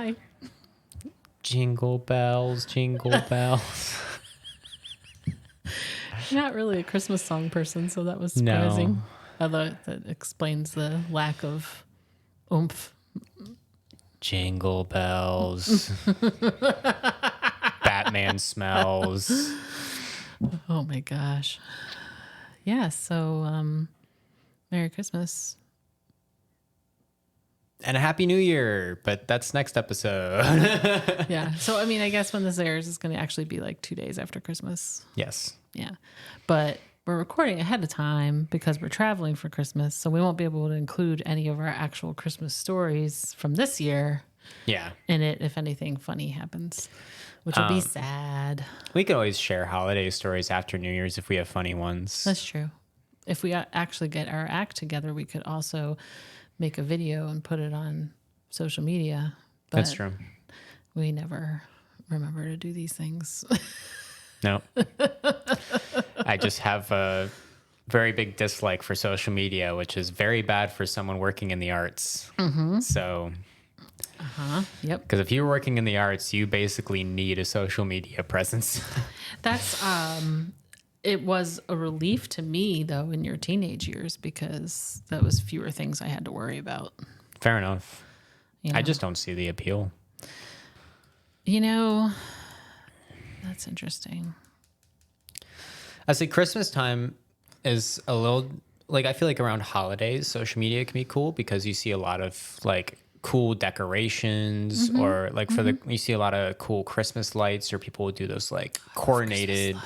Hi. Jingle bells, jingle bells. Not really a Christmas song person, so that was surprising. No. Although that explains the lack of oomph. Jingle bells. Batman smells. Oh my gosh. Yeah, so Merry Christmas. And a Happy New Year, but that's next episode. Yeah. So I mean, I guess when this airs, it's going to actually be like 2 days after Christmas. Yes. Yeah. But we're recording ahead of time because we're traveling for Christmas, so we won't be able to include any of our actual Christmas stories from this year Yeah. in it if anything funny happens, which will be sad. We could always share holiday stories after New Year's if we have funny ones. That's true. If we actually get our act together, we could also make a video and put it on social media. But That's true. we never remember to do these things. No. I just have a very big dislike for social media, which is very bad for someone working in the arts. Mm-hmm. So, Yep. because if you're working in the arts, you basically need a social media presence. That's it was a relief to me though in your teenage years because that was fewer things I had to worry about. Fair enough. You know? I just don't see the appeal. You know, that's interesting. I say Christmas time is a little like I feel like around holidays, social media can be cool because you see a lot of like cool decorations or like for the you see a lot of cool Christmas lights or people will do those like coordinated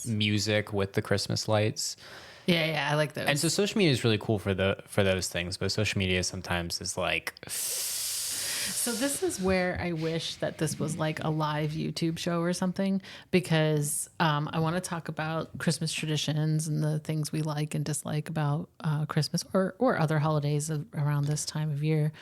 music with the Christmas lights. Yeah, I like those. And so social media is really cool for those things, but social media sometimes is like So this is where I wish that this was like a live YouTube show or something, because I want to talk about Christmas traditions and the things we like and dislike about Christmas or other holidays around this time of year.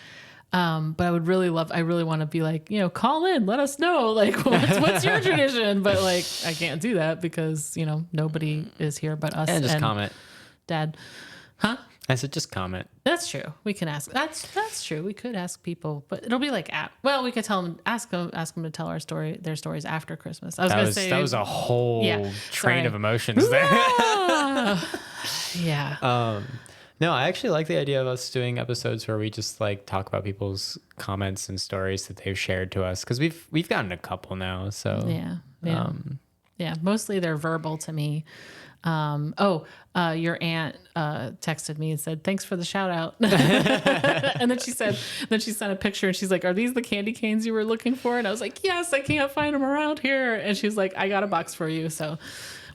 But I really want to be like, you know, call in, let us know, like, what's your tradition? But like, I can't do that because, you know, nobody is here but us. and just comment. Dad. Huh? I said just comment. That's true. We can ask. That's true. We could ask people, but it'll be like well, we could tell them, ask them to tell their stories after Christmas. I was gonna say that was a whole train of emotions there. Yeah. No, I actually like the idea of us doing episodes where we just like talk about people's comments and stories that they've shared to us because we've gotten a couple now. So Yeah. Mostly they're verbal to me. Your aunt texted me and said, "Thanks for the shout out." And then she sent a picture and she's like, "Are these the candy canes you were looking for?" And I was like, "Yes, I can't find them around here." And she's like, "I got a box for you." So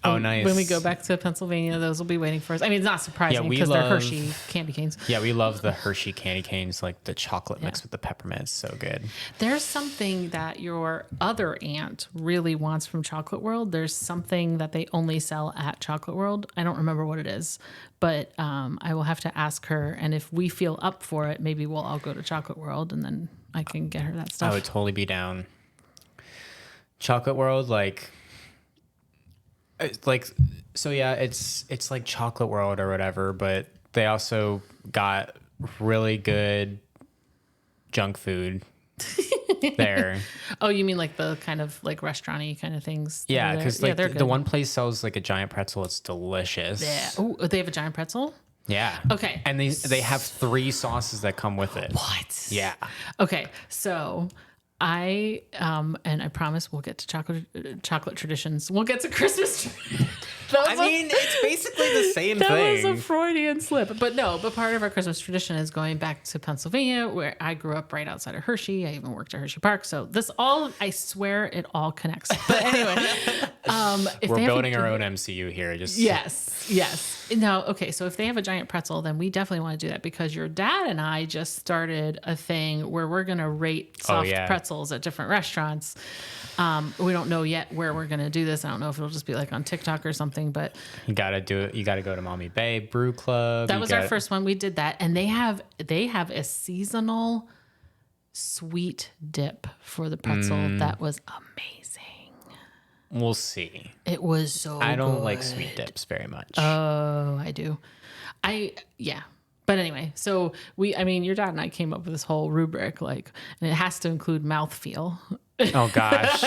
nice. When we go back to Pennsylvania, those will be waiting for us. I mean, it's not surprising because they're Hershey candy canes. Yeah, we love the Hershey candy canes, like the chocolate mixed with the peppermint. It's so good. There's something that your other aunt really wants from Chocolate World. There's something that they only sell at Chocolate World. I don't remember what it is, but I will have to ask her. And if we feel up for it, maybe we'll all go to Chocolate World and then I can get her that stuff. I would totally be down. Chocolate World, so yeah, it's like Chocolate World or whatever, but they also got really good junk food there. Oh, you mean like the kind of like restaurant-y kind of things? Yeah, because like they're the good. one place sells like a giant pretzel. It's delicious. Yeah. Oh, they have a giant pretzel? Yeah. Okay. And they have 3 sauces that come with it. What? Yeah. Okay, so and I promise we'll get to chocolate traditions. We'll get to Christmas. It's basically the same thing. That was a Freudian slip. But part of our Christmas tradition is going back to Pennsylvania, where I grew up right outside of Hershey. I even worked at Hershey Park. So I swear it all connects. But anyway, we're building our own MCU here. Yes. No, okay. So if they have a giant pretzel, then we definitely want to do that because your dad and I just started a thing where we're going to rate soft pretzels at different restaurants. We don't know yet where we're going to do this. I don't know if it'll just be like on TikTok or something, but you got to do it. You got to go to Mommy Bay Brew Club. That was our first one. We did that. And they have a seasonal sweet dip for the pretzel. That was amazing. We'll see. It was so I don't good. like sweet dips very much. Oh, I do. But anyway, so your dad and I came up with this whole rubric, like, and it has to include mouthfeel. Oh gosh.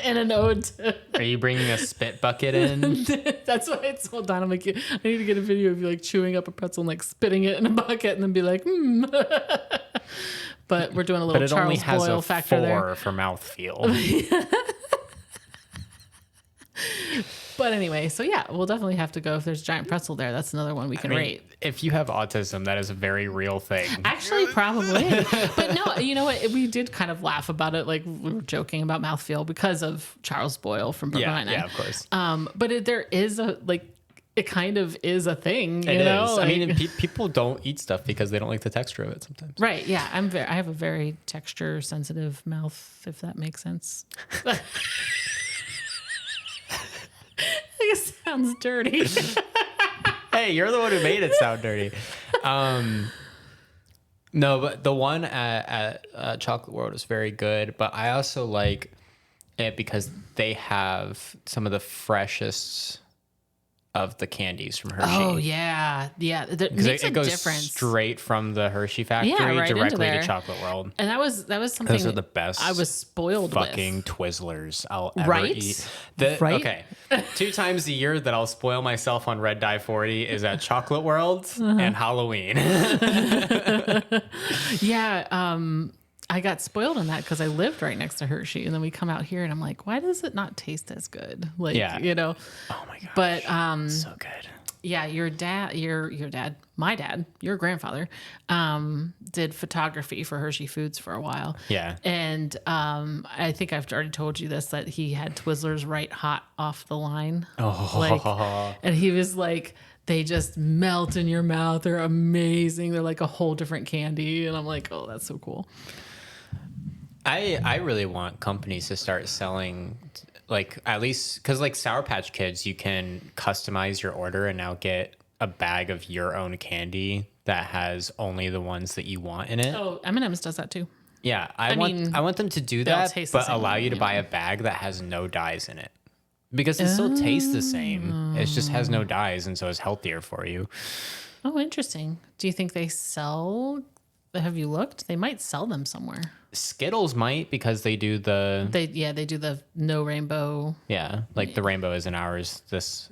And an ode to. Are you bringing a spit bucket in? That's what I told Don. I'm like, I need to get a video of you like chewing up a pretzel and like spitting it in a bucket and then be like, But we're doing a little Charles Boyle factor there. But it only has a 4 for mouthfeel. But anyway, so yeah, we'll definitely have to go if there's a giant pretzel there. That's another one we can rate. If you have autism, that is a very real thing. Actually, probably. But no, you know what? We did kind of laugh about it. Like we were joking about mouthfeel because of Charles Boyle from Brooklyn Nine-Nine. Yeah, of course. But there is it kind of is a thing, you It know? is. Like, I mean, people don't eat stuff because they don't like the texture of it sometimes. right. Yeah. I have a very texture sensitive mouth, if that makes sense. It sounds dirty. Hey, you're the one who made it sound dirty. No, but the one at Chocolate World is very good. But I also like it because they have some of the freshest of the candies from Hershey. Oh yeah, yeah. It makes it goes difference. straight from the Hershey factory right into directly there. to Chocolate World. And that was something. Those are the best. I was spoiled fucking with. Twizzlers I'll ever Right? eat. Right? Okay, 2 times a year that I'll spoil myself on Red Dye 40 is at Chocolate World and Halloween. Yeah. I got spoiled on that because I lived right next to Hershey, and then we come out here, and I'm like, why does it not taste as good? Like, Yeah. you know. Oh my gosh. But so good. yeah, your dad, my dad, your grandfather, did photography for Hershey Foods for a while. Yeah. And I think I've already told you this, that he had Twizzlers right hot off the line. Oh. And he was like, they just melt in your mouth. They're amazing. They're like a whole different candy. And I'm like, oh, that's so cool. I really want companies to start selling, like, at least because like Sour Patch Kids, you can customize your order and now get a bag of your own candy that has only the ones that you want in it. Oh, M&M's does that too. Yeah, I want them to do that, taste the but same, allow you to buy a bag that has no dyes in it. Because it still tastes the same. It just has no dyes, and so it's healthier for you. Oh, interesting. Do you think they sell? Have you looked? They might sell them somewhere. Skittles might, because they do the They do the no rainbow like the rainbow is in ours this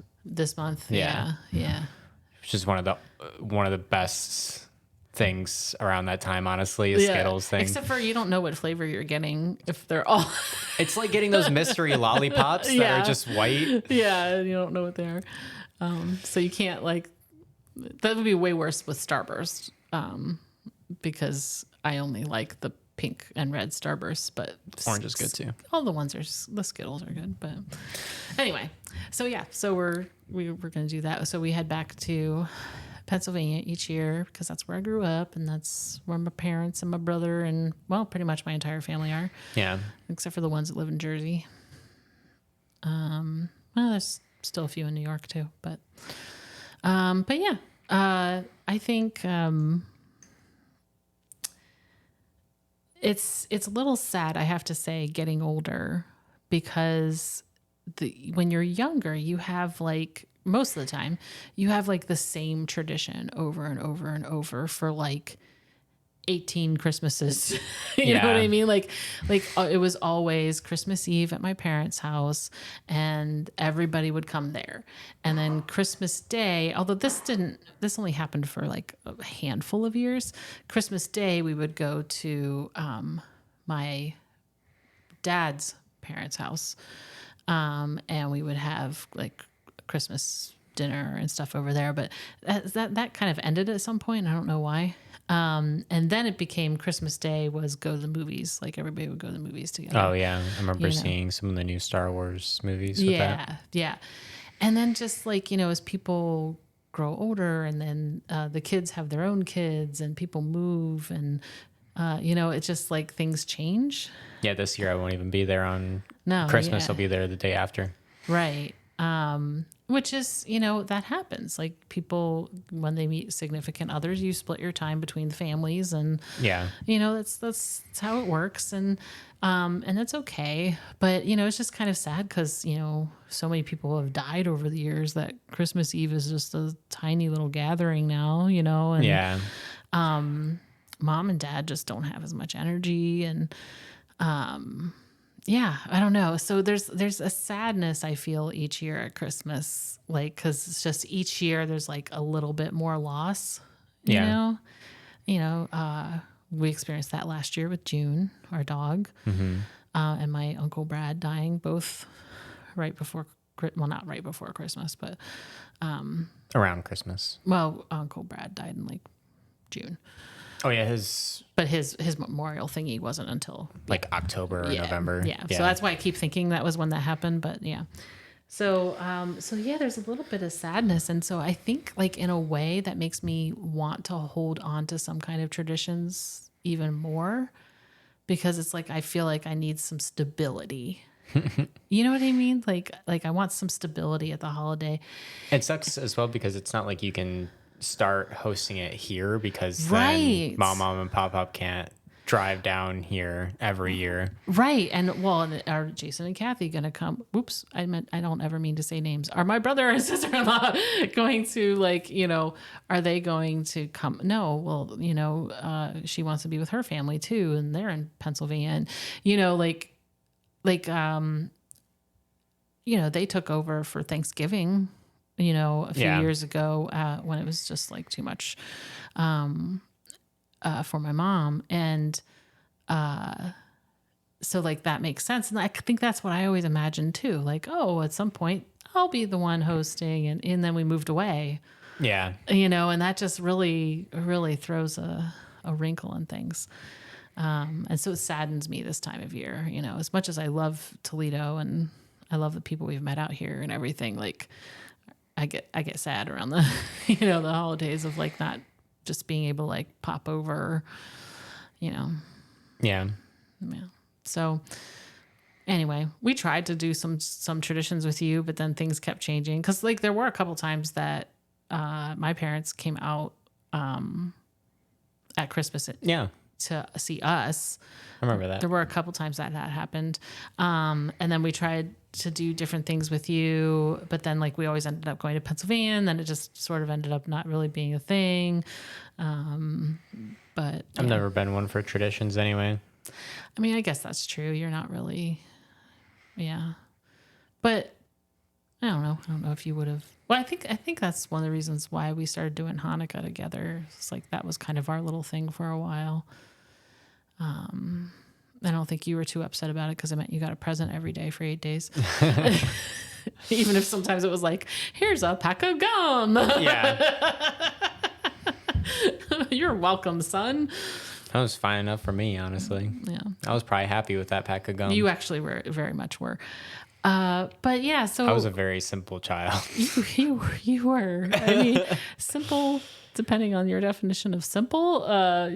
month. Yeah. Yeah. which is one of the best things around that time, honestly, the Skittles thing. Except for you don't know what flavor you're getting if they're all. It's like getting those mystery lollipops that Yeah. are just white. Yeah, you don't know what they are. So you can't that would be way worse with Starburst, because I only like the pink and red Starburst, but Orange is good too. All the Skittles are good, but anyway. So yeah, so we're gonna do that. So we head back to Pennsylvania each year because that's where I grew up, and that's where my parents and my brother and pretty much my entire family are. Yeah. Except for the ones that live in Jersey. There's still a few in New York too, but yeah, I think it's a little sad, I have to say, getting older, because when you're younger, you have most of the time you have the same tradition over and over and over for 18 Christmases. You know what I mean? It was always Christmas Eve at my parents' house, and everybody would come there. And then Christmas Day, although this only happened for a handful of years. Christmas Day, we would go to my dad's parents' house, and we would have Christmas dinner and stuff over there. But that kind of ended at some point. I don't know why. And then it became Christmas Day was go to the movies. Everybody would go to the movies together. Oh yeah, I remember seeing some of the new Star Wars movies. With that. Yeah. And then just as people grow older, and then the kids have their own kids, and people move, and it's just things change. Yeah, this year I won't even be there on No, Christmas. yeah. I'll be there the day after. Right. Which is, that happens. Like people, when they meet significant others, you split your time between the families and, Yeah. that's how it works. And that's okay. But, it's just kind of sad because, so many people have died over the years that Christmas Eve is just a tiny little gathering now, and Yeah. mom and dad just don't have as much energy. And, yeah, I don't know. So there's a sadness I feel each year at Christmas, like, because it's just each year there's like a little bit more loss. Yeah. We experienced that last year with June, our dog, and my Uncle Brad dying both right before, well, not right before Christmas, but Around Christmas. well, Uncle Brad died in like June. Oh yeah, But his memorial thingy wasn't until like October or November. Yeah. So that's why I keep thinking that was when that happened. But yeah. So yeah, there's a little bit of sadness. And so I think like in a way that makes me want to hold on to some kind of traditions even more, because it's like I feel like I need some stability. You know what I mean? Like I want some stability at the holiday. It sucks as well because it's not like you can start hosting it here because Right. then mom and pop can't drive down here every year. Right. And are Jason and Kathy going to come? Oops. I don't ever mean to say names. Are my brother and sister-in-law going to are they going to come? No. Well, she wants to be with her family too. And they're in Pennsylvania. And, they took over for Thanksgiving, a few years ago, when it was just like too much, for my mom. And, so like that makes sense. And I think that's what I always imagined too. Like, oh, at some point I'll be the one hosting. And then we moved away, Yeah. and that just really, really throws a wrinkle in things. And so it saddens me this time of year, as much as I love Toledo and I love the people we've met out here and everything. Like I get sad around the, the holidays of like not just being able to like pop over, Yeah. Yeah. So anyway, we tried to do some traditions with you, but then things kept changing. Cause like there were a couple times that, my parents came out, at Christmas to see us. I remember that. There were a couple times that happened. And then we tried to do different things with you, but then like we always ended up going to Pennsylvania, and then it just sort of ended up not really being a thing. But I've never been one for traditions anyway. I mean, I guess that's true. You're not really, yeah. But I don't know. I don't know if you would have. Well, I think that's one of the reasons why we started doing Hanukkah together. It's like that was kind of our little thing for a while. I don't think you were too upset about it because it meant you got a present every day for 8 days. Even if sometimes it was like, here's a pack of gum. Yeah. You're welcome, son. That was fine enough for me, honestly. Yeah. I was probably happy with that pack of gum. You actually were, very much were. But yeah, so I was a very simple child. You were. I mean, simple, depending on your definition of simple.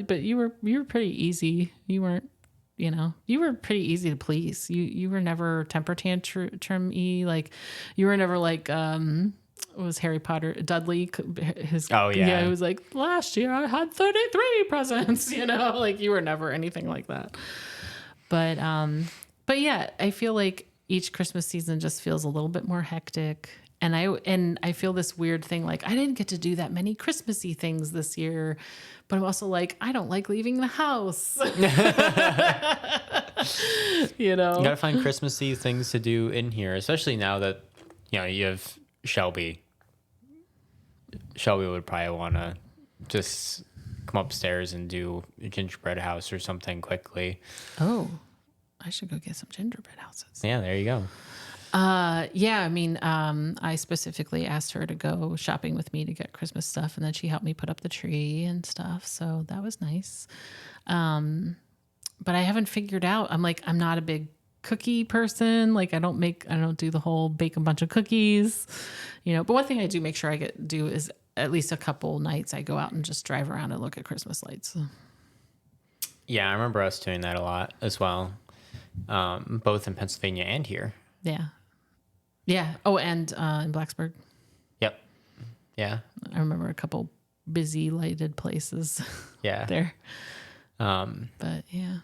But you were pretty easy. You weren't, you were pretty easy to please. You were never temper tantrum-y. Like you were never like, what was Harry Potter, Dudley, it was like, last year I had 33 presents, like you were never anything like that. But yeah, I feel like each Christmas season just feels a little bit more hectic. And I feel this weird thing, like I didn't get to do that many Christmassy things this year, but I'm also like, I don't like leaving the house. You gotta find Christmassy things to do in here, especially now that, you have Shelby. Shelby would probably want to just come upstairs and do a gingerbread house or something quickly. Oh, I should go get some gingerbread houses. Yeah, there you go. Yeah, I mean, I specifically asked her to go shopping with me to get Christmas stuff, and then she helped me put up the tree and stuff. So that was nice. But I haven't figured out, I'm not a big cookie person. Like I don't do the whole bake a bunch of cookies, but one thing I do make sure I do is at least a couple nights I go out and just drive around and look at Christmas lights. Yeah, I remember us doing that a lot as well. Both in Pennsylvania and here. Yeah. Yeah. Oh, and in Blacksburg, Yep. Yeah. I remember a couple busy lighted places Yeah. there. Um, But yeah.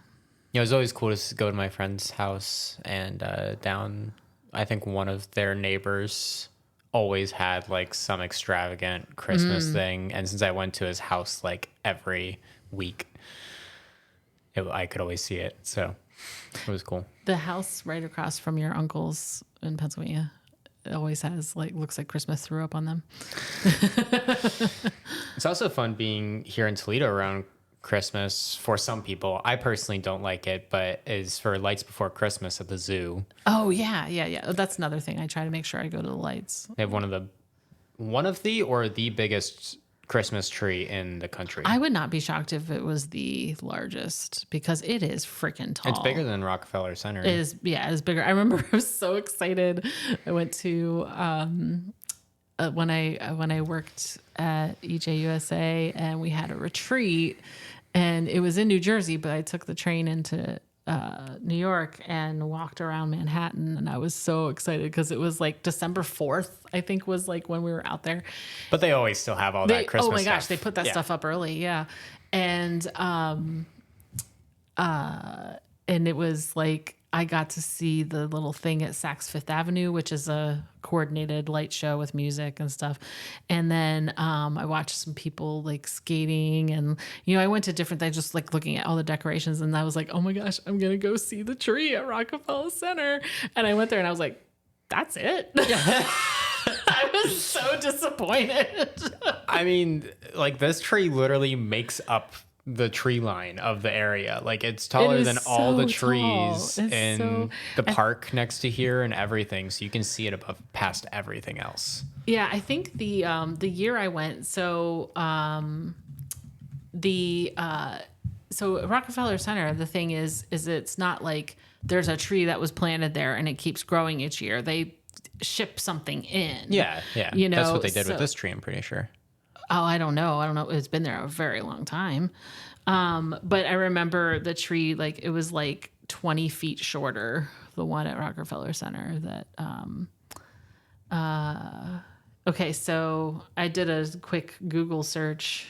it was always cool to go to my friend's house and down. I think one of their neighbors always had like some extravagant Christmas thing, and since I went to his house like every week, I could always see it. So it was cool. The house right across from your uncle's in Pennsylvania, it always has like, looks like Christmas threw up on them. It's also fun being here in Toledo around Christmas for some people. I personally don't like it, but is for Lights Before Christmas at the zoo. Oh yeah. Yeah. Yeah. That's another thing. I try to make sure I go to the lights. They have one of the or the biggest Christmas tree in the country. I would not be shocked if it was the largest because it is freaking tall. It's bigger than Rockefeller Center. It is, yeah, it is bigger. I remember I was so excited. I went to when I worked at EJUSA and we had a retreat, and it was in New Jersey, but I took the train into New York and walked around Manhattan, and I was so excited because it was like December 4th, I think was like when we were out there. But they always still have all that Christmas Oh my stuff. gosh, they put that stuff up early, yeah. And it was like I got to see the little thing at Saks Fifth Avenue, which is a coordinated light show with music and stuff. And then I watched some people like skating, and I went to different things, just like looking at all the decorations. And I was like, oh my gosh, I'm gonna go see the tree at Rockefeller Center. And I went there, and I was like, that's it. I was so disappointed. I mean, like this tree literally makes up the tree line of the area. Like it's taller than all the trees in the park next to here and everything. So you can see it above past everything else. Yeah, I think the year I went, so Rockefeller Center, the thing is it's not like there's a tree that was planted there and it keeps growing each year. They ship something in. Yeah. That's what they did with this tree, I'm pretty sure. Oh, I don't know. It's been there a very long time. But I remember the tree, like it was like 20 feet shorter, the one at Rockefeller Center that, okay. So I did a quick Google search.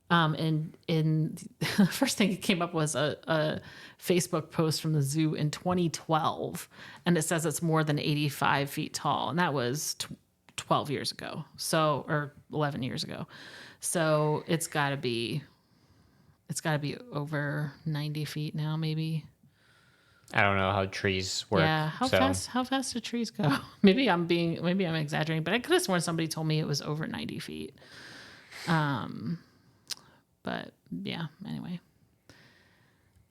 And the first thing that came up was a Facebook post from the zoo in 2012. And it says it's more than 85 feet tall. And that was 12 years ago. Or 11 years ago. So it's gotta be over 90 feet now, maybe. I don't know how trees work. Yeah. How fast do trees go? Maybe I'm exaggerating, but I could have sworn somebody told me it was over 90 feet. But yeah, anyway.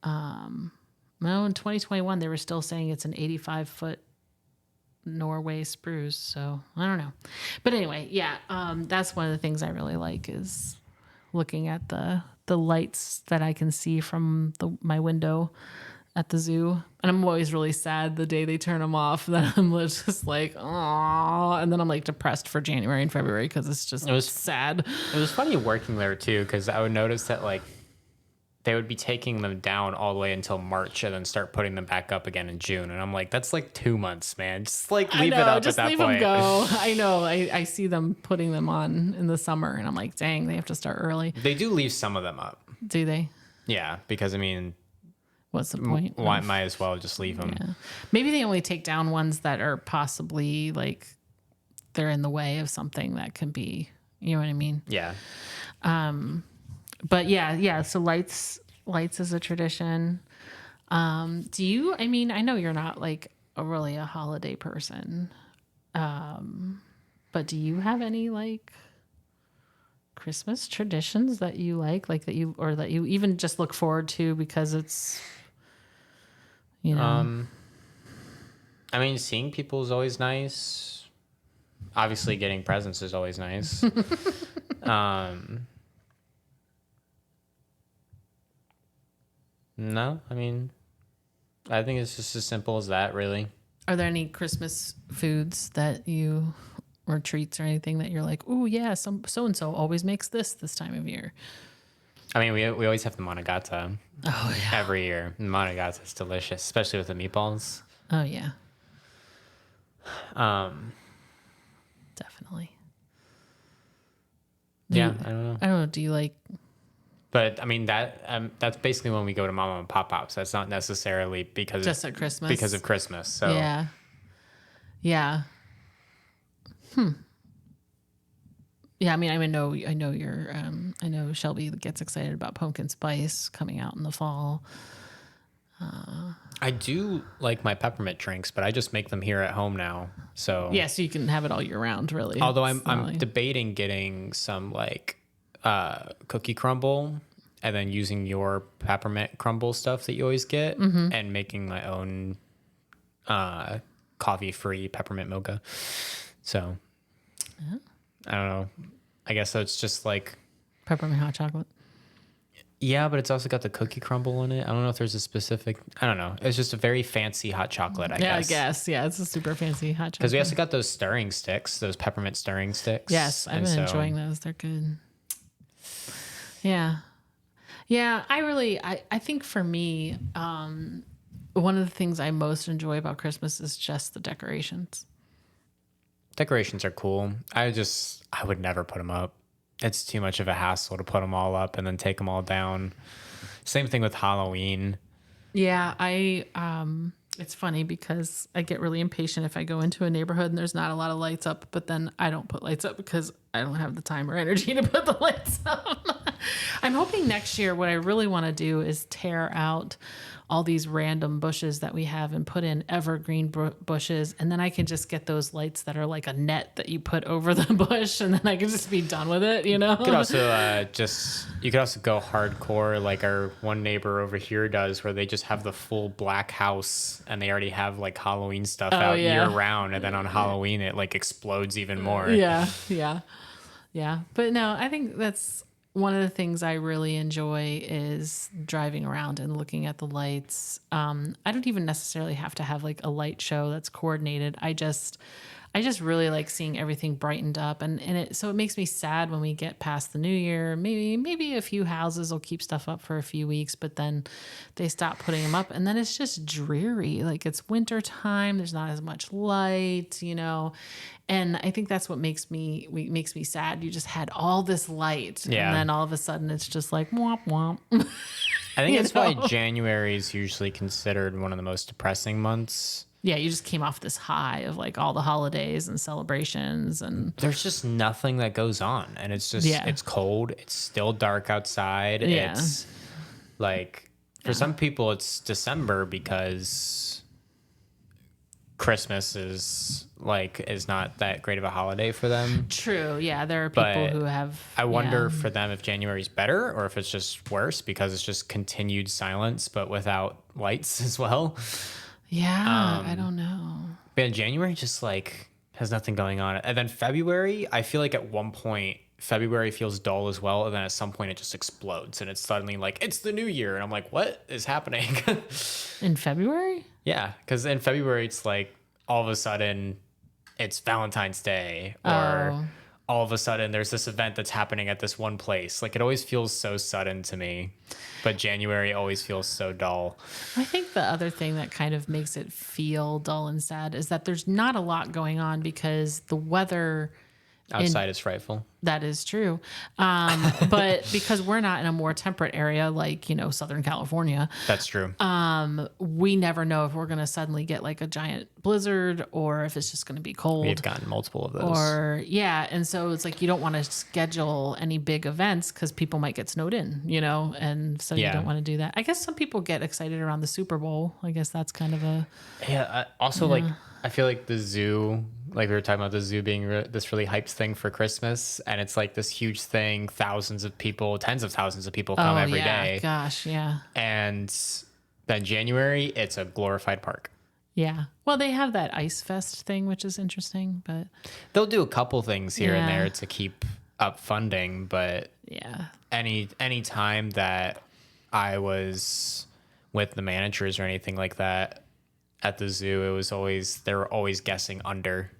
No, in 2021, they were still saying it's an 85-foot Norway spruce. So I don't know. But anyway, yeah, that's one of the things I really like is looking at the lights that I can see from my window at the zoo. And I'm always really sad the day they turn them off. Then I'm just like, oh, and then I'm like depressed for January and February because it's just sad. It was funny working there too, because I would notice that like they would be taking them down all the way until March and then start putting them back up again in June. And I'm like, that's like 2 months, man. Just like leave it up at that point. Just leave them go. I know. I see them putting them on in the summer and I'm like, dang, they have to start early. They do leave some of them up. Do they? Yeah, because I mean, what's the point? Might as well just leave them. Yeah. Maybe they only take down ones that are possibly like they're in the way of something that can be, you know what I mean? Yeah. But yeah. So lights is a tradition. Do you? I mean, I know you're not like really a holiday person, but do you have any like Christmas traditions that you like that you even just look forward to because it's, you know? I mean, seeing people is always nice. Obviously, getting presents is always nice. No, I mean, I think it's just as simple as that, really. Are there any Christmas foods that you, or treats or anything that you're like, oh yeah, so-and-so always makes this time of year? I mean, we always have the Monogatari. Oh yeah. Every year. Monogatari is delicious, especially with the meatballs. Oh yeah. Definitely. Yeah, I don't know. I don't know. Do you like? But I mean that's basically when we go to mom and pop ups. That's not necessarily Just at Christmas? because of Christmas. So Yeah. Yeah. Yeah, I mean, I know Shelby gets excited about pumpkin spice coming out in the fall. I do like my peppermint drinks, but I just make them here at home now. So Yeah, so you can have it all year round, really. although It's not I'm like- debating getting some like cookie crumble and then using your peppermint crumble stuff that you always get and making my own coffee free peppermint mocha. So I don't know. I guess it's just like peppermint hot chocolate. yeah, but it's also got the cookie crumble in it. I don't know if there's a specific. I don't know. It's just a very fancy hot chocolate. I Yeah, guess. I guess. Yeah, it's a super fancy hot chocolate. Because we also got those stirring sticks, those peppermint stirring sticks. Yes, I've And been so- enjoying those. They're good. Yeah. Yeah, I think for me, one of the things I most enjoy about Christmas is just the decorations. Decorations are cool. I would never put them up. It's too much of a hassle to put them all up and then take them all down. Same thing with Halloween. Yeah, it's funny because I get really impatient if I go into a neighborhood and there's not a lot of lights up, but then I don't put lights up because I don't have the time or energy to put the lights up. I'm hoping next year what I really want to do is tear out all these random bushes that we have and put in evergreen bushes, and then I can just get those lights that are like a net that you put over the bush, and then I can just be done with it, you know? You could also you could also go hardcore like our one neighbor over here does, where they just have the full black house and they already have like Halloween stuff out year round, and then on Halloween it like explodes even more. Yeah. But no, I think that's one of the things I really enjoy is driving around and looking at the lights. I don't even necessarily have to have like a light show that's coordinated. I just really like seeing everything brightened up, and so it makes me sad when we get past the new year. Maybe a few houses will keep stuff up for a few weeks, but then they stop putting them up, and then it's just dreary. Like it's winter time, there's not as much light, you know. And I think that's what makes me sad. You just had all this light, and then all of a sudden it's just like womp womp. I think that's why January is usually considered one of the most depressing months. Yeah, you just came off this high of like all the holidays and celebrations, and there's just nothing that goes on, and it's just it's cold. It's still dark outside. Yeah. It's like for some people it's December because Christmas is not that great of a holiday for them. True. Yeah, there are people who have. I wonder for them if January's better or if it's just worse because it's just continued silence but without lights as well. Yeah, I don't know. But January just like has nothing going on. And then February, I feel like at one point February feels dull as well, and then at some point it just explodes and it's suddenly like it's the new year and I'm like, what is happening? In February? Yeah, because in February it's like all of a sudden it's Valentine's Day or all of a sudden there's this event that's happening at this one place. Like it always feels so sudden to me. But January always feels so dull. I think the other thing that kind of makes it feel dull and sad is that there's not a lot going on because the weather outside is frightful. That is true. But because we're not in a more temperate area like, you know, Southern California. That's true. We never know if we're going to suddenly get like a giant blizzard or if it's just going to be cold. We've gotten multiple of those. And so it's like you don't want to schedule any big events because people might get snowed in, you know, and so you don't want to do that. I guess some people get excited around the Super Bowl. I guess that's kind of a... Yeah, like I feel like the zoo, like we were talking about the zoo being this really hyped thing for Christmas, and it's like this huge thing. Thousands of people, tens of thousands of people come every day. Gosh, yeah. And then January, it's a glorified park. Yeah. Well, they have that Ice Fest thing, which is interesting, but they'll do a couple things here and there to keep up funding. But any time that I was with the managers or anything like that at the zoo, it was always, they were always guessing under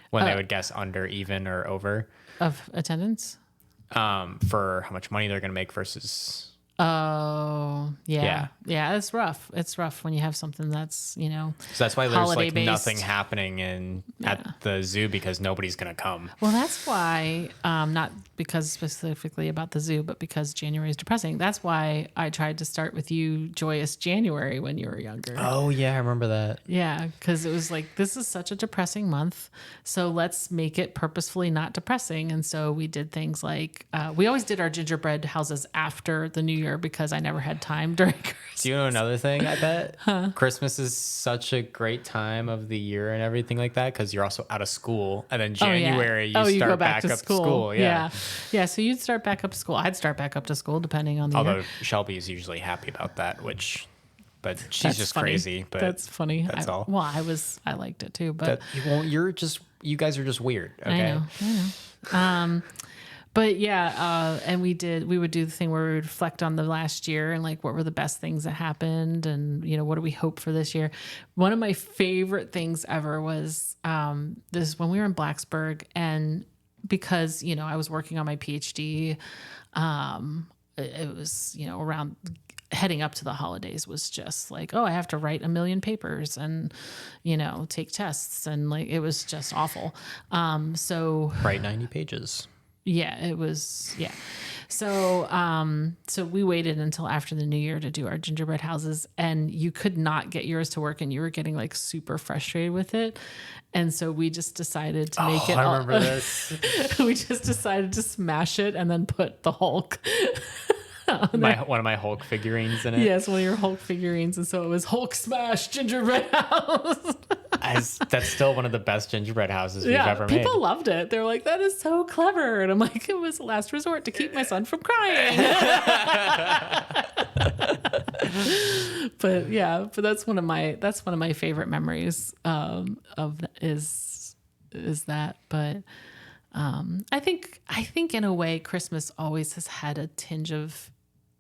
when they would guess under, even, or over of attendance for how much money they're going to make versus Oh, yeah. Yeah. Yeah, it's rough. It's rough when you have something that's, So that's why there's holiday like based. nothing happening at the zoo because nobody's gonna come. Well, that's why, not because specifically about the zoo, but because January is depressing. That's why I tried to start with you Joyous January when you were younger. Oh yeah, I remember that. Yeah, because it was like, this is such a depressing month. So let's make it purposefully not depressing. And so we did things like, we always did our gingerbread houses after the New Year because I never had time during Christmas. Do you know another thing? I bet Christmas is such a great time of the year and everything like that because you're also out of school, and then January you you start go back to up school. Yeah. Yeah. So you'd start back up to school. I'd start back up to school depending on the year. Although Shelby is usually happy about that, but she's That's just funny. crazy. But that's funny. That's all. Well, I liked it too, but you guys are just weird. Okay. I know. But yeah, and we would do the thing where we would reflect on the last year and like what were the best things that happened and what do we hope for this year. One of my favorite things ever was this when we were in Blacksburg, and because I was working on my PhD, it was around heading up to the holidays was just like, oh, I have to write 1 million papers and take tests, and like it was just awful. So write 90 pages. Yeah, it was. Yeah. So, so we waited until after the New Year to do our gingerbread houses, and you could not get yours to work, and you were getting like super frustrated with it. And so we just decided to make it. I remember this. We just decided to smash it and then put the Hulk. One of my Hulk figurines in it. Yes, one of your Hulk figurines, and so it was Hulk Smash Gingerbread House. That's still one of the best gingerbread houses we've ever made. People loved it. They're like, that is so clever. And I'm like, it was a last resort to keep my son from crying. But that's one of my favorite memories is that. But I think in a way Christmas always has had a tinge of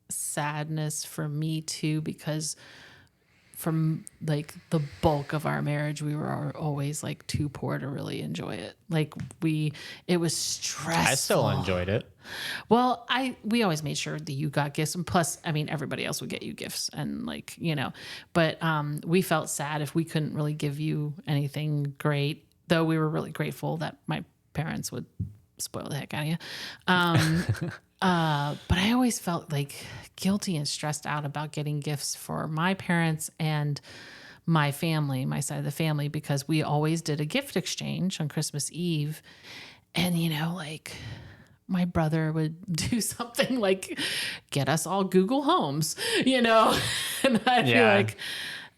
sadness for me too, because from like the bulk of our marriage, we were always like too poor to really enjoy it. Like it was stressful. I still enjoyed it. Well, we always made sure that you got gifts, and plus, I mean, everybody else would get you gifts, and like but we felt sad if we couldn't really give you anything great. Though we were really grateful that my parents would spoil the heck out of you. But I always felt like guilty and stressed out about getting gifts for my parents and my family, my side of the family, because we always did a gift exchange on Christmas Eve. And, like my brother would do something like get us all Google Homes, and I'd be like,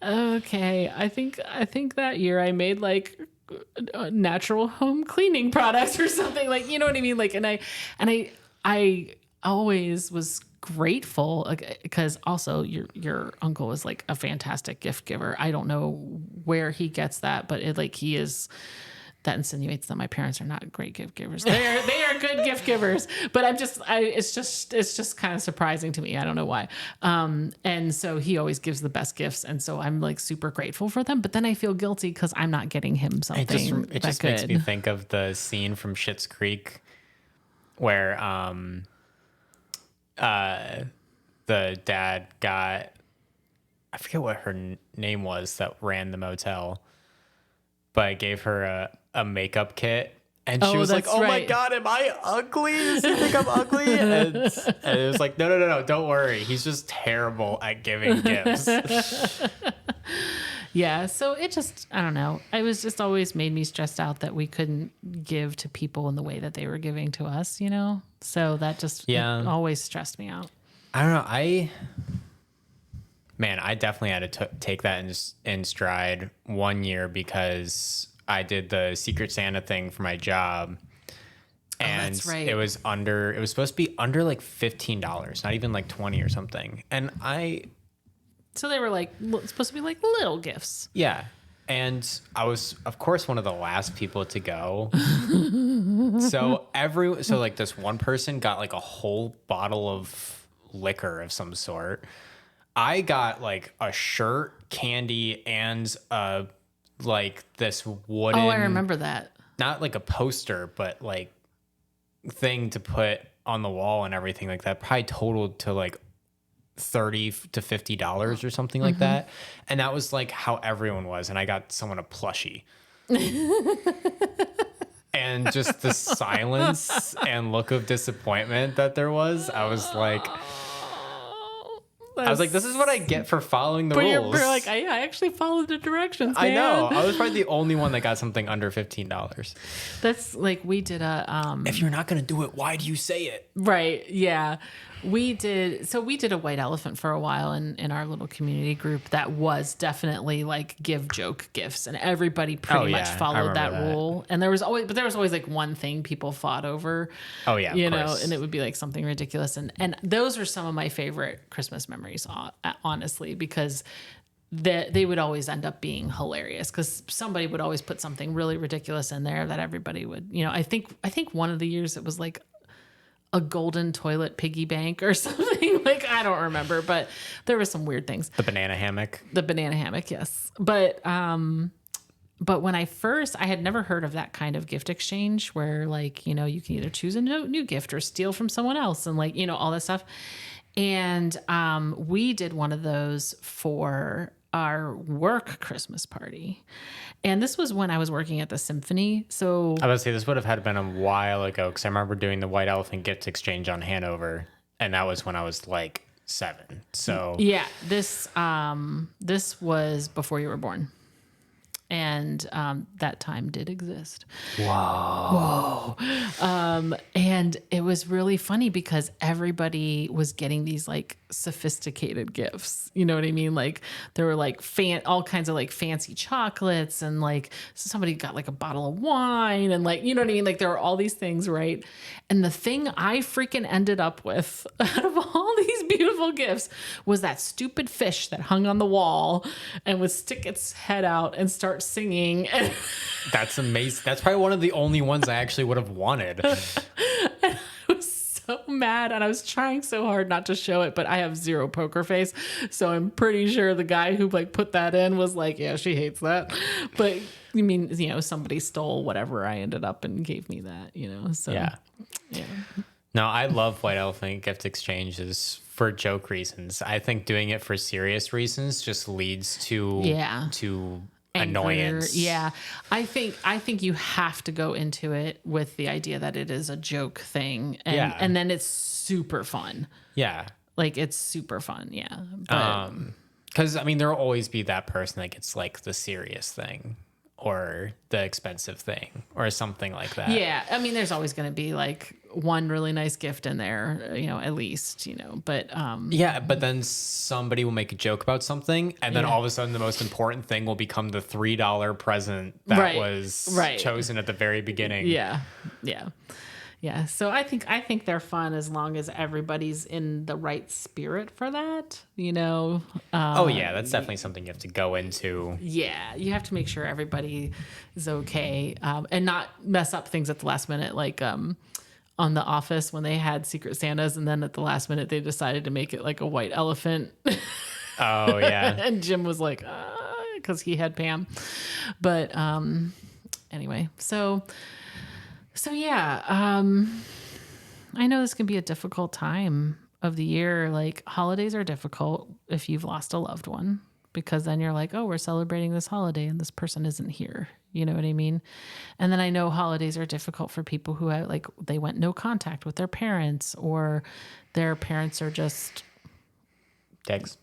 okay, I think that year I made like natural home cleaning products or something, like, you know what I mean? Like, and I always was grateful because also your uncle was like a fantastic gift giver. I don't know where he gets that, but he is. That insinuates that my parents are not great gift givers. They are good gift givers, but it's just kind of surprising to me. I don't know why. And so he always gives the best gifts, and so I'm like super grateful for them. But then I feel guilty because I'm not getting him something. It just makes me think of the scene from Schitt's Creek where the dad got, I forget what her name was that ran the motel, but I gave her a makeup kit, and she was like, "Oh my God, am I ugly? Does he think I'm ugly?" And it was like, no, don't worry. He's just terrible at giving gifts. Yeah, so it just, I don't know. It was just always made me stressed out that we couldn't give to people in the way that they were giving to us, So that just always stressed me out. I don't know. I definitely had to take that in stride one year because I did the Secret Santa thing for my job. And that's right. it was supposed to be under like $15, not even like 20 or something. And so they were like supposed to be like little gifts. Yeah. And I was, of course, one of the last people to go. So like this one person got like a whole bottle of liquor of some sort. I got like a shirt, candy, and like this wooden. Oh, I remember that. Not like a poster, but like thing to put on the wall and everything like that. Probably totaled to like $30 to $50 or something like that. And that was like how everyone was. And I got someone a plushie. And just the silence and look of disappointment that there was, I was like, this is what I get for following the rules. You're like, I actually followed the directions, man. I know. I was probably the only one that got something under $15. That's like, we did a... if you're not going to do it, why do you say it? Right. Yeah. We did a white elephant for a while in our little community group that was definitely like give joke gifts, and everybody pretty much followed that rule. And there was always like one thing people fought over. Oh yeah. You know, and it would be like something ridiculous. And those are some of my favorite Christmas memories, honestly, because they would always end up being hilarious because somebody would always put something really ridiculous in there that everybody would, you know, I think one of the years it was like a golden toilet piggy bank or something. Like, I don't remember, but there were some weird things. The banana hammock, yes. But when I had never heard of that kind of gift exchange where, like, you know, you can either choose a new gift or steal from someone else and, like, you know, all that stuff. And we did one of those for our work Christmas party. And this was when I was working at the symphony. So I would say this would have had been a while ago, because I remember doing the white elephant gift exchange on Hanover, and that was when I was like 7. So yeah, this was before you were born. And that time did exist. Whoa. And it was really funny because everybody was getting these like sophisticated gifts. You know what I mean? Like there were like all kinds of like fancy chocolates, and like somebody got like a bottle of wine, and like, you know what I mean? Like there were all these things, right? And the thing I freaking ended up with out of all these beautiful gifts was that stupid fish that hung on the wall and would stick its head out and start singing. That's amazing. That's probably one of the only ones I actually would have wanted. I was so mad, and I was trying so hard not to show it, but I have zero poker face, so I'm pretty sure the guy who like put that in was like, yeah, she hates that. But I mean, you know, somebody stole whatever I ended up and gave me that, you know. So yeah. No, I love white elephant gift exchanges for joke reasons. I think doing it for serious reasons just leads to annoyance. Yeah. I think you have to go into it with the idea that it is a joke thing, and then it's super fun. Yeah. Like it's super fun. Yeah. But, because I mean, there'll always be that person that gets like the serious thing or the expensive thing or something like that. Yeah. I mean, there's always going to be like one really nice gift in there, you know, at least, you know, but yeah, but then somebody will make a joke about something, and then all of a sudden the most important thing will become the $3 present that was chosen at the very beginning. Yeah. So I think they're fun as long as everybody's in the right spirit for that, you know. Oh yeah, that's definitely something you have to go into. Yeah, you have to make sure everybody is okay, and not mess up things at the last minute, like on The Office when they had Secret Santas, and then at the last minute they decided to make it like a white elephant. Oh yeah. And Jim was like, because he had Pam. But anyway, so yeah, I know this can be a difficult time of the year. Like holidays are difficult if you've lost a loved one, because then you're like, oh, we're celebrating this holiday and this person isn't here. You know what I mean? And then I know holidays are difficult for people who have, like, they went no contact with their parents, or their parents are just dicks.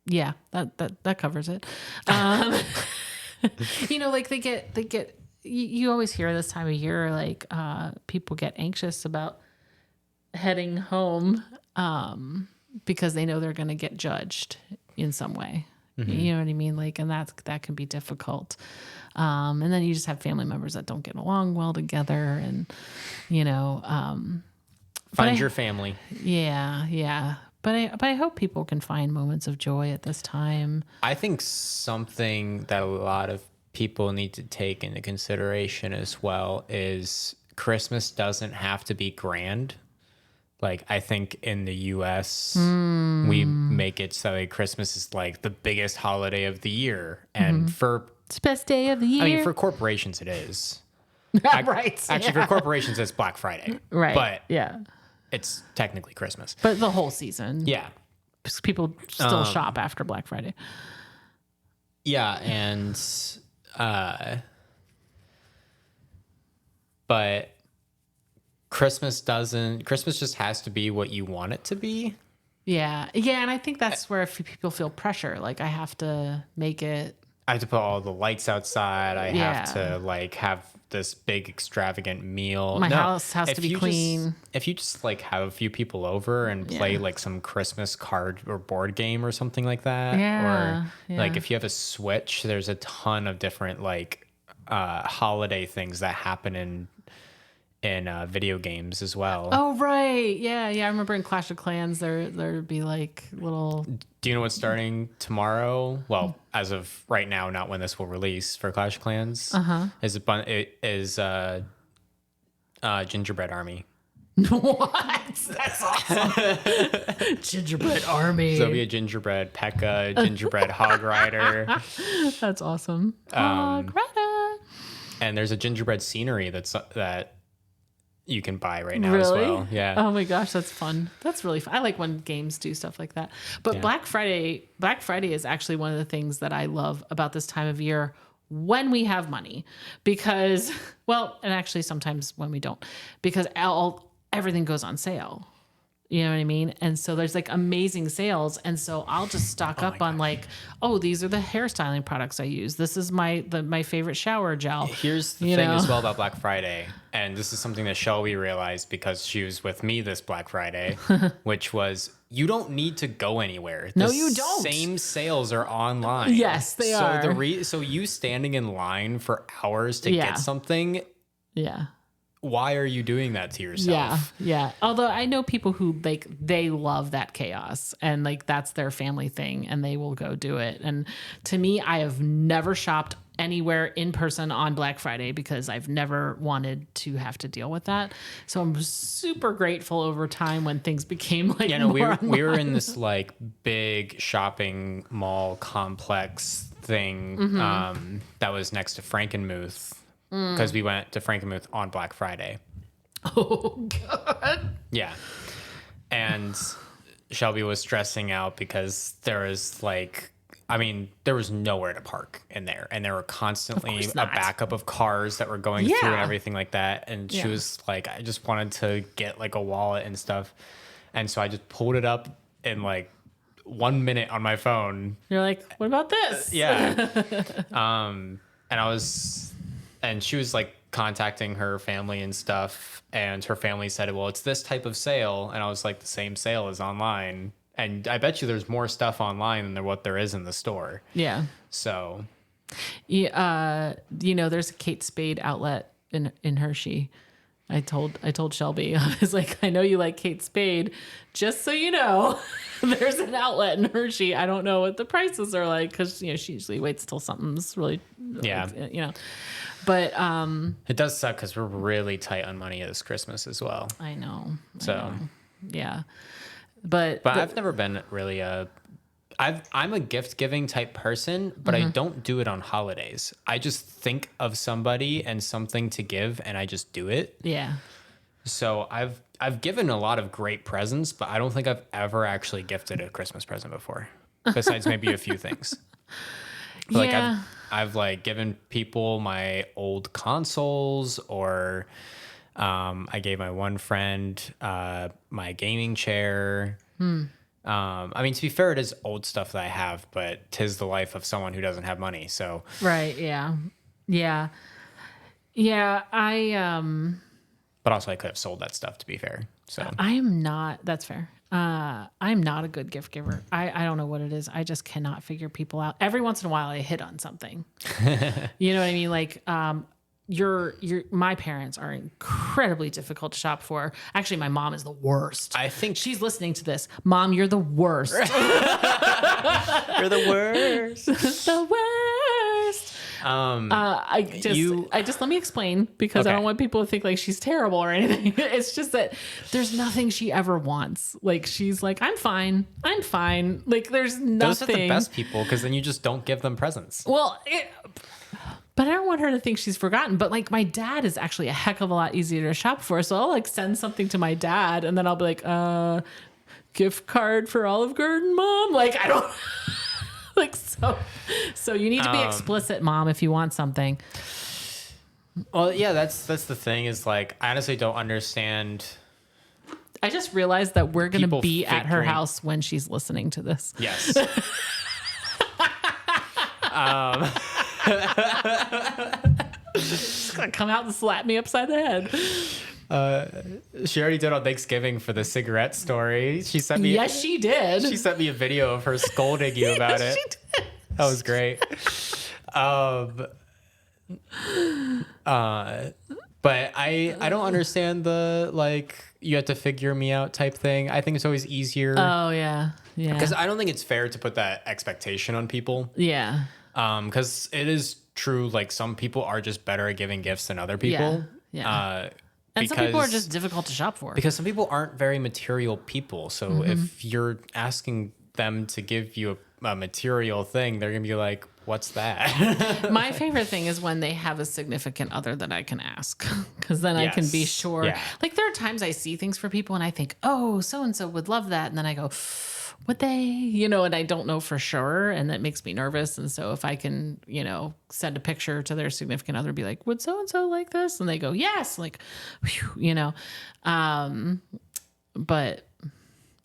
Yeah, that covers it. You know, like they get. You always hear this time of year, like people get anxious about heading home because they know they're going to get judged in some way. Mm-hmm. You know what I mean? Like, and that can be difficult. And then you just have family members that don't get along well together, and you know, find your family. Yeah. But I hope people can find moments of joy at this time. I think something that a lot of people need to take into consideration as well is Christmas doesn't have to be grand. Like, I think in the US, we make it so like Christmas is like the biggest holiday of the year. And it's the best day of the year. I mean, for corporations, it is. Right. Actually, for corporations, it's Black Friday. Right. But yeah, it's technically Christmas. But the whole season. Yeah. because people still shop after Black Friday. Yeah, and but Christmas just has to be what you want it to be. Yeah. Yeah. And I think that's where people feel pressure. Like, I have to make it. I have to put all the lights outside. I have to like have this big extravagant meal. My house has to be clean. If you just like have a few people over and play like some Christmas card or board game or something like that. Yeah. Or like if you have a Switch, there's a ton of different like holiday things that happen in video games as well. Oh, right. Yeah. Yeah. I remember in Clash of Clans, there'd be like little. Do you know what's starting tomorrow? Well, as of right now, not when this will release for Clash of Clans. Is Gingerbread Army. What? That's awesome. Gingerbread Army. So there'll be a gingerbread P.E.K.K.A, gingerbread Hog Rider. That's awesome. Hog Rider. And there's a gingerbread scenery that you can buy right now as well. Yeah. Oh my gosh, that's fun. That's really fun. I like when games do stuff like that. But Black Friday is actually one of the things that I love about this time of year when we have money, because, well, and actually sometimes when we don't, because everything goes on sale. You know what I mean? And so there's like amazing sales. And so I'll just stock up on like, oh, these are the hairstyling products I use. This is my favorite shower gel. Here's the thing as well about Black Friday. And this is something that Shelby realized because she was with me this Black Friday, which was you don't need to go anywhere. No, you don't. Same sales are online. Yes, they are. So you standing in line for hours to get something. Yeah. Why are you doing that to yourself? Yeah. Although I know people who like, they love that chaos and like that's their family thing and they will go do it. And to me, I have never shopped anywhere in person on Black Friday because I've never wanted to have to deal with that. So I'm super grateful over time when things became like, we were in this like big shopping mall complex thing that was next to Frankenmuth. Because we went to Frankenmuth on Black Friday. Oh, God. Yeah. And Shelby was stressing out because there was there was nowhere to park in there. And there were constantly a backup of cars that were going through and everything like that. And she was like, I just wanted to get like a wallet and stuff. And so I just pulled it up in like 1 minute on my phone. You're like, what about this? And she was like contacting her family and stuff. And her family said, well, it's this type of sale. And I was like, the same sale is online. And I bet you there's more stuff online than what there is in the store. Yeah. So. Yeah, there's a Kate Spade outlet in Hershey. I told Shelby, I was like, I know you like Kate Spade. Just so you know, there's an outlet in Hershey. I don't know what the prices are like because, she usually waits till something's really, But it does suck because we're really tight on money this Christmas as well. I know. Yeah. But I've never been really I'm a gift giving type person, but I don't do it on holidays. I just think of somebody and something to give and I just do it. Yeah. So I've given a lot of great presents, but I don't think I've ever actually gifted a Christmas present before, besides maybe a few things. Like I've like given people my old consoles, or I gave my one friend my gaming chair. I mean, to be fair, it is old stuff that I have, but 'tis the life of someone who doesn't have money. So right, yeah. But also, I could have sold that stuff, to be fair. So I am not. That's fair. I'm not a good gift giver. I don't know what it is. I just cannot figure people out. Every once in a while, I hit on something. You know what I mean? Like, my parents are incredibly difficult to shop for. Actually, my mom is the worst. I think she's listening to this. Mom, you're the worst. You're the worst. The worst. I just let me explain because I don't want people to think like she's terrible or anything. It's just that there's nothing she ever wants. Like she's like, I'm fine. Like there's nothing. Those are the best people because then you just don't give them presents. Well, but I don't want her to think she's forgotten. But like my dad is actually a heck of a lot easier to shop for. So I'll like send something to my dad and then I'll be like, gift card for Olive Garden, Mom? Like, I don't like, so you need to be explicit, Mom, if you want something. Well, yeah, that's the thing is like, I honestly don't understand. I just realized that we're going to People be at her figuring- house when she's listening to this. Yes. She's going to come out and slap me upside the head. She already did on Thanksgiving for the cigarette story. She sent me. Yes, she did. She sent me a video of her scolding you about it. She did. That was great. But I don't understand the like you have to figure me out type thing. I think it's always easier Oh, yeah. Yeah. because I don't think it's fair to put that expectation on people. Yeah. Because it is true. Like some people are just better at giving gifts than other people. Yeah. And some people are just difficult to shop for. because some people aren't very material people. So if you're asking them to give you a material thing, they're gonna be like, "What's that?" My favorite thing is when they have a significant other that I can ask, because then I can be Yes. sure. Yeah. Like there are times I see things for people and I think, oh, so and so would love that, and then I go, would they? You know, and I don't know for sure, and that makes me nervous. And so if I can, you know, send a picture to their significant other, be like, would so and so like this? And they go, yes, like, whew, you know, but.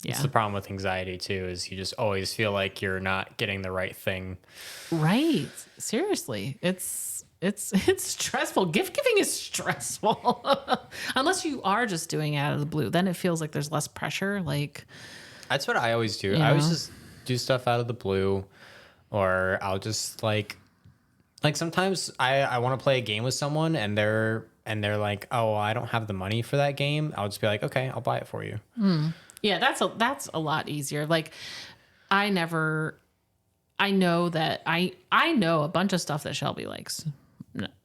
Yeah. It's the problem with anxiety too, is you just always feel like you're not getting the right thing. Right. Seriously. It's stressful. Gift giving is stressful. Unless you are just doing it out of the blue. Then it feels like there's less pressure. Like That's what I always do. Yeah. I always just do stuff out of the blue, or I'll just like sometimes I want to play a game with someone and they're like, oh, I don't have the money for that game. I'll just be like, okay, I'll buy it for you. yeah, that's a lot easier. Like I know that I know a bunch of stuff that Shelby likes.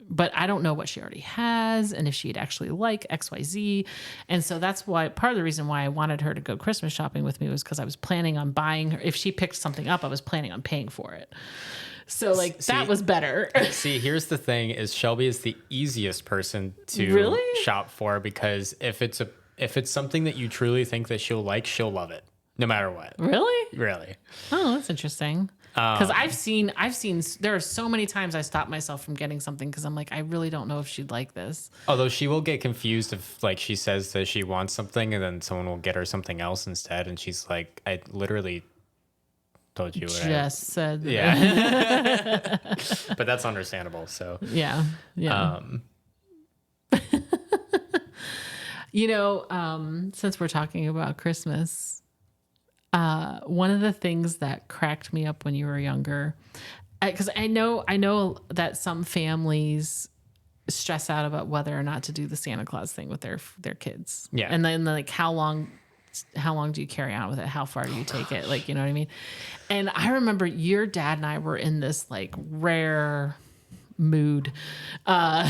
But I don't know what she already has and if she'd actually like XYZ. And so that's why part of the reason why I wanted her to go Christmas shopping with me was because I was planning on buying her. If she picked something up, I was planning on paying for it. So like that was better. See, here's the thing is Shelby is the easiest person to Really? shop for, because if it's something that you truly think that she'll like, she'll love it no matter what. Really? Really. Oh, that's interesting. Because I've seen there are so many times I stop myself from getting something because I'm like, I really don't know if she'd like this. Although she will get confused if like she says that she wants something and then someone will get her something else instead, and she's like, I literally told you what Just said that. Yeah. But that's understandable. So Yeah. You know, since we're talking about Christmas, one of the things that cracked me up when you were younger, because I know that some families stress out about whether or not to do the Santa Claus thing with their kids. Yeah. And then like how long do you carry on with it? How far do you take it? Like, you know what I mean? And I remember your dad and I were in this like rare mood at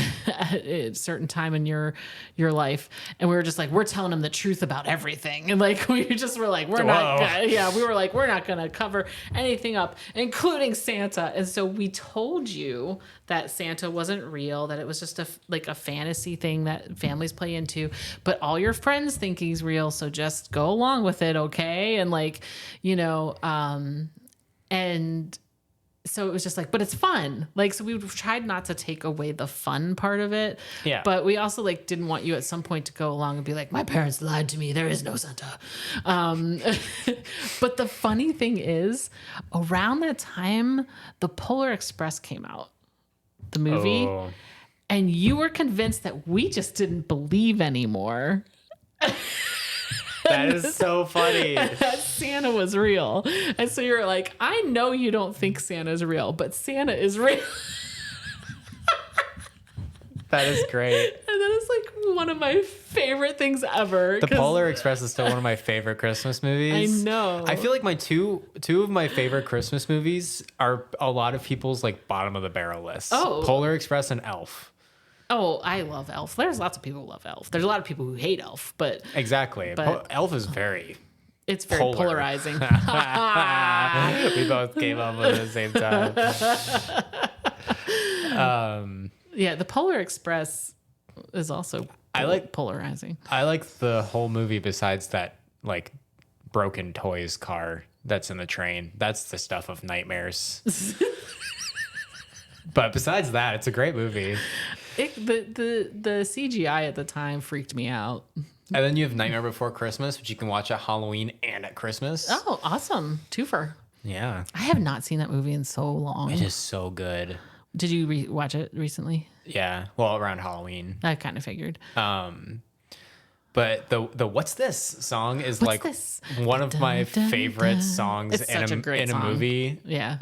a certain time in your life, and we were just like, we're telling him the truth about everything, and like we just were like, we're not gonna cover anything up, including Santa. And so we told you that Santa wasn't real, that it was just a fantasy thing that families play into, but all your friends think he's real, so just go along with it, okay? And like, you know, and so it was just like, but it's fun. Like, so we tried not to take away the fun part of it. Yeah. But we also like didn't want you at some point to go along and be like, my parents lied to me. There is no Santa. But the funny thing is, around that time, the Polar Express came out, the movie, Oh. and you were convinced that we just didn't believe anymore. That is so funny. That Santa was real. And so you're like, I know you don't think Santa's real, but Santa is real. That is great. And that is like one of my favorite things ever. The 'cause Polar Express is still one of my favorite Christmas movies. I know. I feel like my two of my favorite Christmas movies are a lot of people's like bottom of the barrel lists. Oh. Polar Express and Elf. Oh, I love Elf. There's lots of people who love Elf. There's a lot of people who hate Elf, but Exactly. But- Elf is very it's very Polar. polarizing. we both came up at the same time. Yeah, the Polar Express is also I like- polarizing. I like the whole movie besides that like broken toys car that's in the train. That's the stuff of nightmares. But besides that, it's a great movie. The CGI at the time freaked me out. And then you have Nightmare Before Christmas, which you can watch at Halloween and at Christmas. Oh, awesome. Twofer. Yeah. I have not seen that movie in so long. It is so good. Did you watch it recently? Yeah. Well, around Halloween. I kind of figured. But the What's This song is What's like this? one of my favorite songs It's such a great song. movie. Yeah.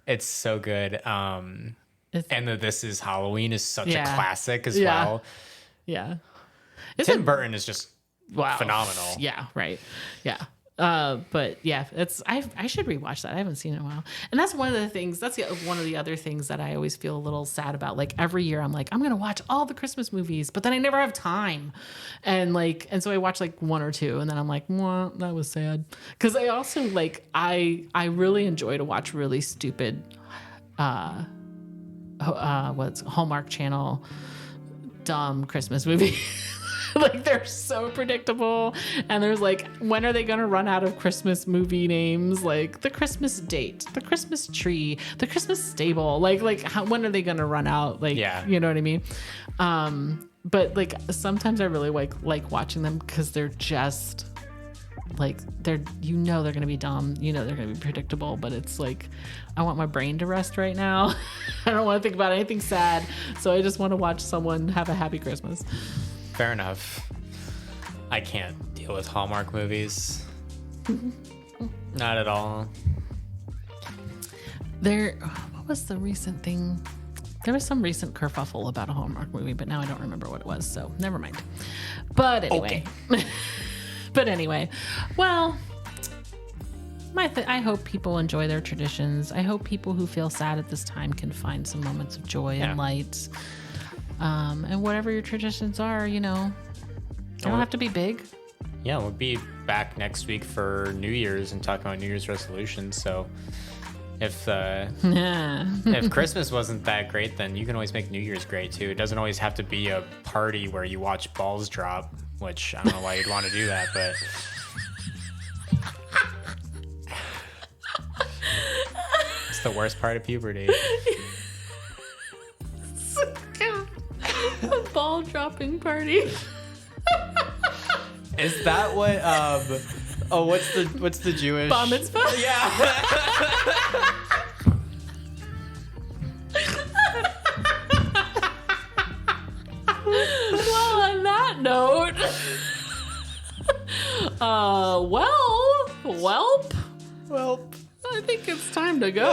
It's so good. And the This Is Halloween is such a classic as Yeah. well. Yeah. Tim Burton is just phenomenal. Yeah, right. Yeah. But yeah, I should rewatch that. I haven't seen it in a while. And that's one of the things, one of the other things that I always feel a little sad about. Like every year I'm like, I'm going to watch all the Christmas movies, but then I never have time. And so I watch like one or two and then I'm like, well, that was sad. Cause I also like, I really enjoy to watch really stupid, Hallmark Channel dumb Christmas movie. Like they're so predictable, and there's like, when are they gonna run out of Christmas movie names? Like the Christmas Date, the Christmas Tree, the Christmas Stable. Like when are they gonna run out? Like, yeah. You know what I mean? But like sometimes I really like watching them because they're just like they're gonna be dumb, they're gonna be predictable, but it's like I want my brain to rest right now. I don't want to think about anything sad, so I just want to watch someone have a happy Christmas. Fair enough. I can't deal with Hallmark movies. Not at all. What was the recent thing? There was some recent kerfuffle about a Hallmark movie, but now I don't remember what it was, so never mind. But anyway. Okay. Well, I hope people enjoy their traditions. I hope people who feel sad at this time can find some moments of joy and light. And whatever your traditions are, they don't have to be big. Yeah, we'll be back next week for New Year's and talk about New Year's resolutions. So if Christmas wasn't that great, then you can always make New Year's great too. It doesn't always have to be a party where you watch balls drop, which I don't know why you'd want to do that, but it's the worst part of puberty. A ball dropping party. Is that what what's the Jewish bar mitzvah? Yeah. Well, on that note, welp, I think it's time to go.